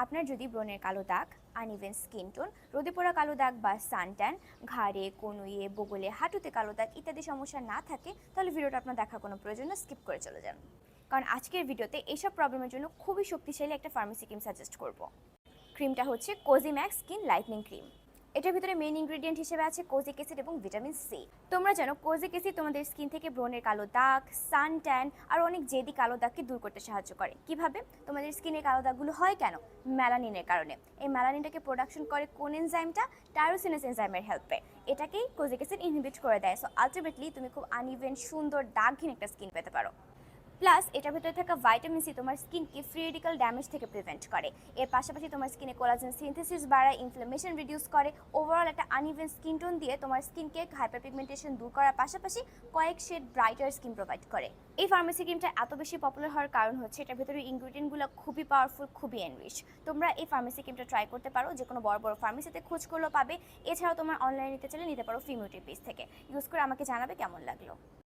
আপনার যদি ব্রণের কালো দাগ, আনইভেন স্কিন টোন, রোদে পোড়া কালো দাগ বা সানট্যান, ঘাড়ে, কনুইয়ে, বগলে, হাঁটুতে কালো দাগ ইত্যাদি সমস্যা না থাকে তাহলে ভিডিওটা আপনার দেখার কোনো প্রয়োজন না, স্কিপ করে চলে যান। কারণ আজকের ভিডিওতে এইসব প্রবলেমের জন্য খুবই শক্তিশালী একটা ফার্মেসি ক্রিম সাজেস্ট করব। ক্রিমটা হচ্ছে কোজিম্যাক্স স্কিন লাইটনিং ক্রিম। এটার ভিতরে মেইন ইনগ্রেডিয়েন্ট হিসেবে আছে কোজিক অ্যাসিড এবং ভিটামিন সি। তোমরা জানো কোজিক অ্যাসিড তোমাদের স্কিন থেকে ব্রণের কালো দাগ, সান ট্যান আর অনেক জেদি কালো দাগকে দূর করতে সাহায্য করে। কিভাবে? তোমাদের স্কিনের কালো দাগগুলো হয় কেন? মেলানিনের কারণে। এই মেলানিনটাকে প্রোডাকশন করে কোন এনজাইমটা? টাইরোসিনাস এনজাইমের হেল্পে। এটাকেই কোজিক অ্যাসিড ইনহিবিট করে দেয়। সো আলটিমেটলি তুমি খুব আনইভেন, সুন্দর, দাগহীন একটা স্কিন পেতে পারো। প্লাস এটার ভিতরে থাকা ভাইটামিন সি তোমার স্কিনকে ফ্রি রেডিক্যাল ড্যামেজ থেকে প্রিভেন্ট করে। এর পাশাপাশি তোমার স্কিনে কোলাজেন সিনথেসিস বাড়ায়, ইনফ্লামেশন রিডিউস করে, ওভারঅল একটা আনইভেন স্কিন টোন দিয়ে তোমার স্কিনকে হাইপার পিগমেন্টেশন দূর করার পাশাপাশি কয়েক শেড ব্রাইটার স্কিন প্রোভাইড করে। এই ফার্মেসি ক্রিমটা এত বেশি পপুলার হওয়ার কারণ হচ্ছে এটার ভিতরে ইনগ্রিডিয়েন্টগুলো খুবই পাওয়ারফুল, খুবই এনরিচ। তোমরা এই ফার্মেসি ক্রিমটা ট্রাই করতে পারো, যে কোনো বড় বড় ফার্মেসিতে খোঁজ করলেও পাবে। এছাড়াও তোমার অনলাইনে নিতে চাইলে নিতে পারো ফিমিউটি পেজ থেকে। ইউজ করে আমাকে জানাবে কেমন লাগলো।